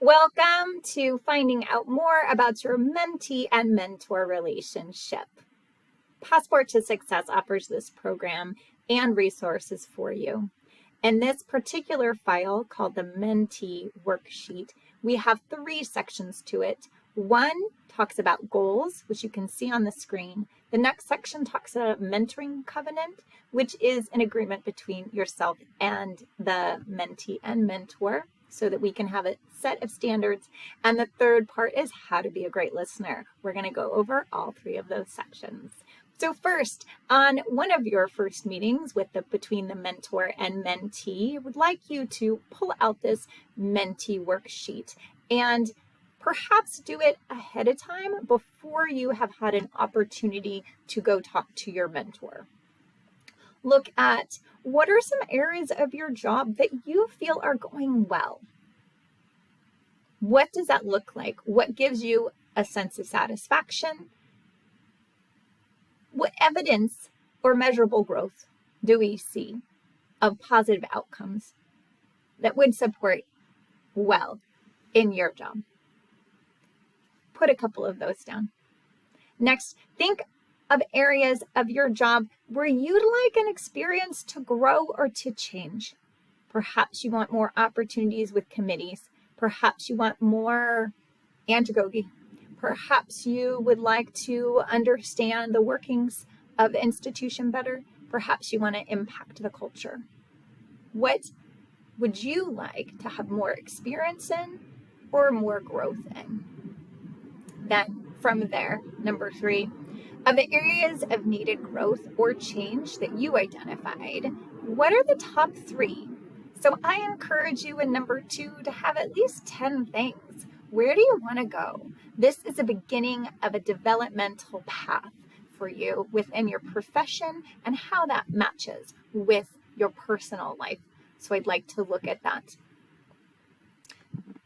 Welcome to finding out more about your mentee and mentor relationship. Passport to Success offers this program and resources for you. In this particular file called the Mentee Worksheet, we have 3 sections to it. One talks about goals, which you can see on the screen. The next section talks about mentoring covenant, which is an agreement between yourself and the mentee and mentor, so that we can have a set of standards. And the third part is how to be a great listener. We're going to go over all 3 of those sections. So first, on one of your first meetings between the mentor and mentee, I would like you to pull out this mentee worksheet and perhaps do it ahead of time before you have had an opportunity to go talk to your mentor. Look at what are some areas of your job that you feel are going well. What does that look like? What gives you a sense of satisfaction? What evidence or measurable growth do we see of positive outcomes that would support well in your job? Put a couple of those down. Next, think of areas of your job where you'd like an experience to grow or to change. Perhaps you want more opportunities with committees. Perhaps you want more andragogy. Perhaps you would like to understand the workings of the institution better. Perhaps you want to impact the culture. What would you like to have more experience in or more growth in? Then from there, number 3, of the areas of needed growth or change that you identified, what are the top 3? So I encourage you in number 2 to have at least 10 things. Where do you want to go? This is the beginning of a developmental path for you within your profession and how that matches with your personal life. So I'd like to look at that.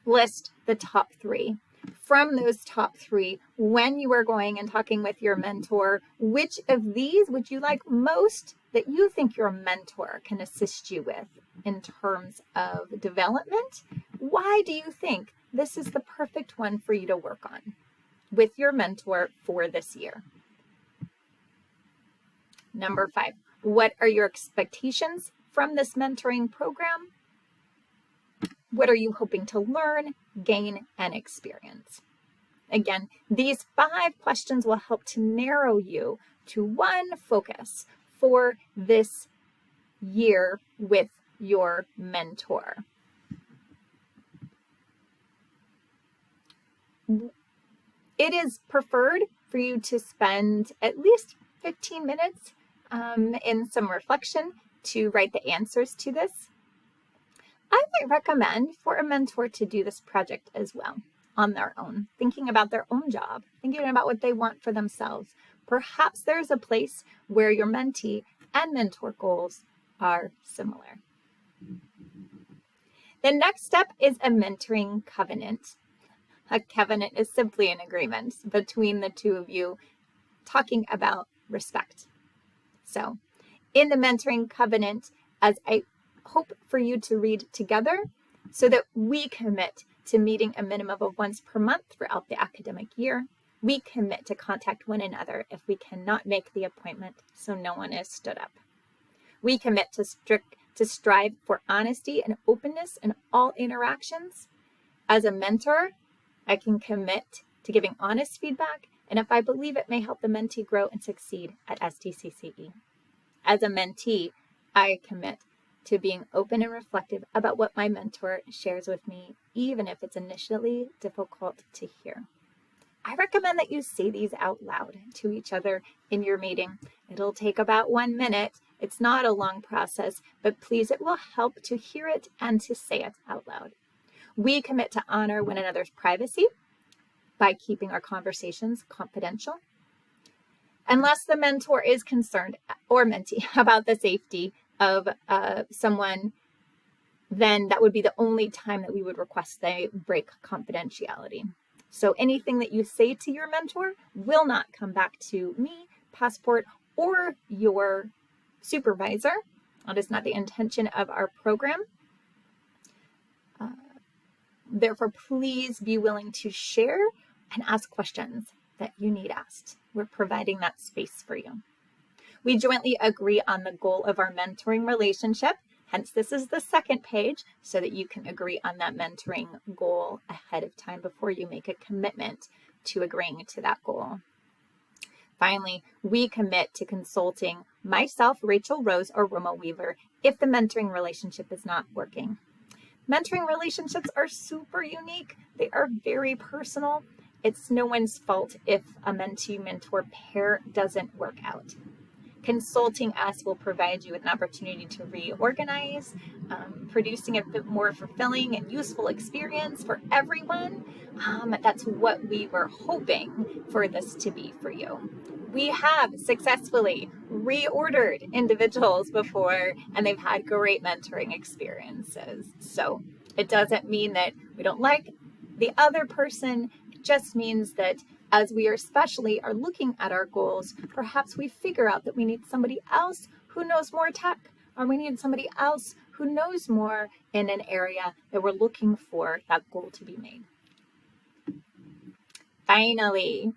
List the top 3. From those top 3, when you are going and talking with your mentor, which of these would you like most that you think your mentor can assist you with in terms of development? Why do you think this is the perfect one for you to work on with your mentor for this year? Number 5, what are your expectations from this mentoring program? What are you hoping to learn, gain, and experience? Again, these 5 questions will help to narrow you to one focus for this year with your mentor. It is preferred for you to spend at least 15 minutes in some reflection to write the answers to this. I might recommend for a mentor to do this project as well on their own, thinking about their own job, thinking about what they want for themselves. Perhaps there's a place where your mentee and mentor goals are similar. The next step is a mentoring covenant. A covenant is simply an agreement between the 2 of you talking about respect. So in the mentoring covenant, as I hope for you to read together so that we commit to meeting a minimum of once per month throughout the academic year. We commit to contact one another if we cannot make the appointment, so no one is stood up. We commit to strive for honesty and openness in all interactions. As a mentor, I can commit to giving honest feedback, and if I believe it may help the mentee grow and succeed at STCCE. As a mentee, I commit to being open and reflective about what my mentor shares with me, even if it's initially difficult to hear. I recommend that you say these out loud to each other in your meeting. It'll take about 1 minute. It's not a long process, but please, it will help to hear it and to say it out loud. We commit to honor one another's privacy by keeping our conversations confidential. Unless the mentor is concerned, or mentee, about the safety of someone, then that would be the only time that we would request they break confidentiality. So anything that you say to your mentor will not come back to me, Passport, or your supervisor. That is not the intention of our program. Therefore, please be willing to share and ask questions that you need asked. We're providing that space for you. We jointly agree on the goal of our mentoring relationship. Hence, this is the second page so that you can agree on that mentoring goal ahead of time before you make a commitment to agreeing to that goal. Finally, we commit to consulting myself, Rachel Rose, or Roma Weaver if the mentoring relationship is not working. Mentoring relationships are super unique. They are very personal. It's no one's fault if a mentee-mentor pair doesn't work out. Consulting us will provide you with an opportunity to reorganize, producing a bit more fulfilling and useful experience for everyone. That's what we were hoping for this to be for you. We have successfully reordered individuals before, and they've had great mentoring experiences. So it doesn't mean that we don't like the other person. It just means that as we especially are looking at our goals, perhaps we figure out that we need somebody else who knows more tech, or we need somebody else who knows more in an area that we're looking for that goal to be made. Finally,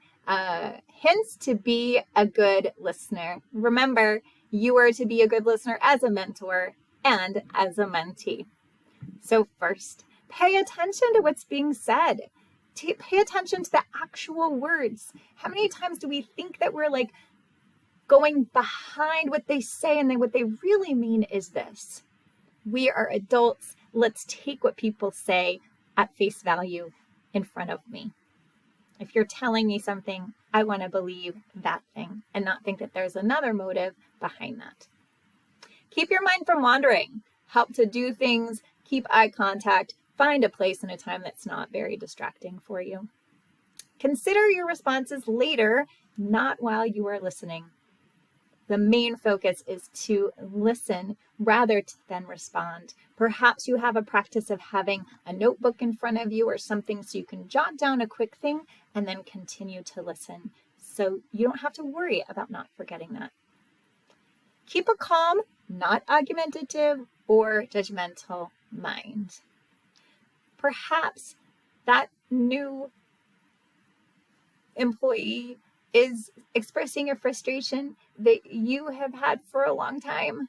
hints to be a good listener. Remember, you are to be a good listener as a mentor and as a mentee. So first, pay attention to what's being said. Pay attention to the actual words. How many times do we think that we're like going behind what they say and then what they really mean is this? We are adults. Let's take what people say at face value in front of me. If you're telling me something, I want to believe that thing and not think that there's another motive behind that. Keep your mind from wandering. Help to do things. Keep eye contact. Find a place and a time that's not very distracting for you. Consider your responses later, not while you are listening. The main focus is to listen rather than respond. Perhaps you have a practice of having a notebook in front of you or something so you can jot down a quick thing and then continue to listen. So you don't have to worry about not forgetting that. Keep a calm, not argumentative or judgmental mind. Perhaps that new employee is expressing a frustration that you have had for a long time.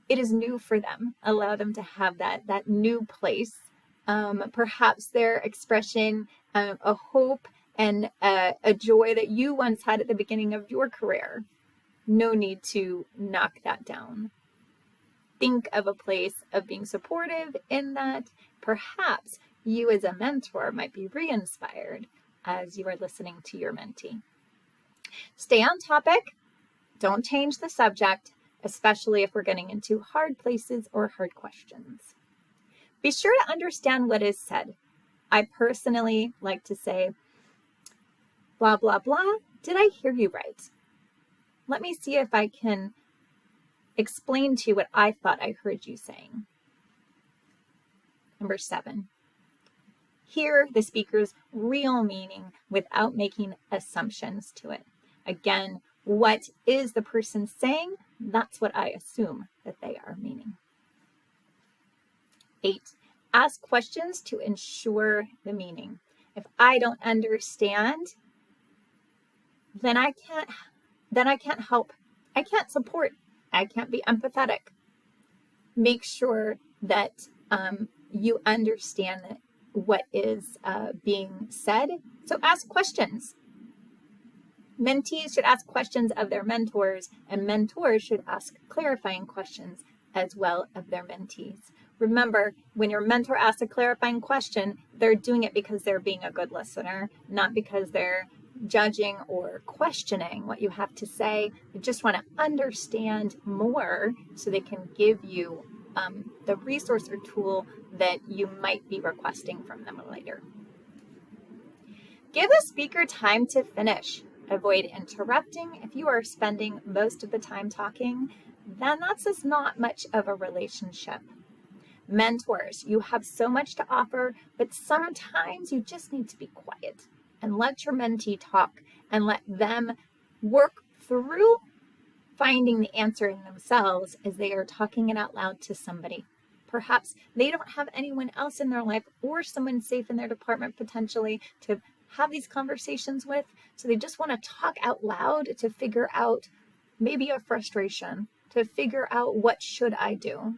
It is new for them. Allow them to have that new place. Perhaps their expression, a hope and a joy that you once had at the beginning of your career. No need to knock that down. Think of a place of being supportive in that perhaps you as a mentor might be re-inspired as you are listening to your mentee. Stay on topic. Don't change the subject, especially if we're getting into hard places or hard questions. Be sure to understand what is said. I personally like to say, blah, blah, blah. Did I hear you right? Let me see if I can explain to you what I thought I heard you saying. Number 7. Hear the speaker's real meaning without making assumptions to it. Again, what is the person saying? That's what I assume that they are meaning. 8. Ask questions to ensure the meaning. If I don't understand, then I can't help. I can't support. I can't be empathetic. Make sure that you understand what is being said. So ask questions. Mentees should ask questions of their mentors, and mentors should ask clarifying questions as well of their mentees. Remember, when your mentor asks a clarifying question, they're doing it because they're being a good listener, not because they're judging or questioning what you have to say. They just want to understand more so they can give you the resource or tool that you might be requesting from them later. Give the speaker time to finish. Avoid interrupting. If you are spending most of the time talking, then that's just not much of a relationship. Mentors, you have so much to offer, but sometimes you just need to be quiet and let your mentee talk and let them work through finding the answer in themselves as they are talking it out loud to somebody. Perhaps they don't have anyone else in their life or someone safe in their department potentially to have these conversations with. So they just want to talk out loud to figure out maybe a frustration, to figure out what should I do.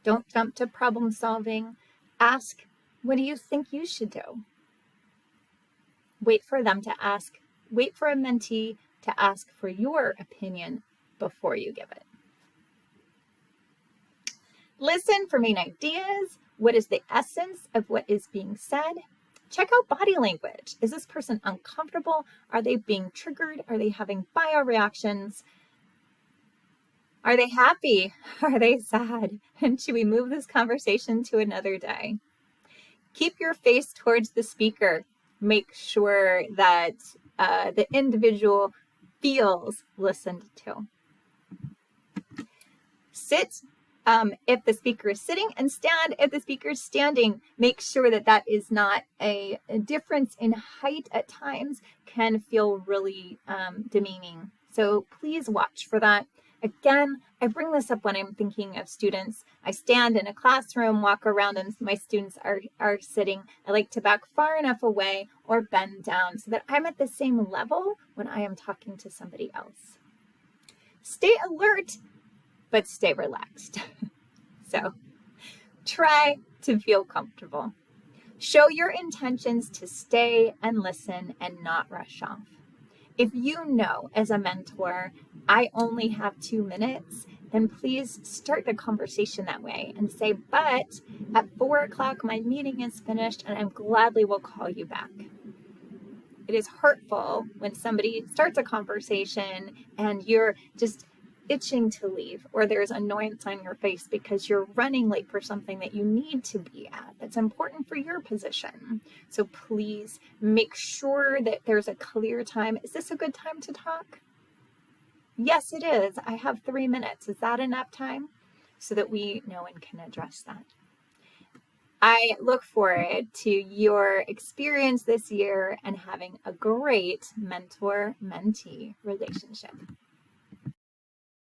Don't jump to problem solving. Ask, what do you think you should do? Wait for them to ask. Wait for a mentee to ask for your opinion before you give it. Listen for main ideas. What is the essence of what is being said? Check out body language. Is this person uncomfortable? Are they being triggered? Are they having bioreactions? Are they happy? Are they sad? And should we move this conversation to another day? Keep your face towards the speaker. Make sure that the individual feels listened to. Sit if the speaker is sitting, and stand if the speaker is standing. Make sure that that is not a difference in height at times can feel really demeaning. So please watch for that. Again, I bring this up when I'm thinking of students. I stand in a classroom, walk around, and my students are sitting. I like to back far enough away or bend down so that I'm at the same level when I am talking to somebody else. Stay alert, but stay relaxed. So try to feel comfortable. Show your intentions to stay and listen and not rush off. If you know as a mentor, I only have 2 minutes, then please start the conversation that way and say, but at 4 o'clock my meeting is finished and I gladly will call you back. It is hurtful when somebody starts a conversation and you're just itching to leave, or there's annoyance on your face because you're running late for something that you need to be at that's important for your position. So please make sure that there's a clear time. Is this a good time to talk? Yes, it is. I have 3 minutes. Is that enough time? So that we know and can address that. I look forward to your experience this year and having a great mentor-mentee relationship.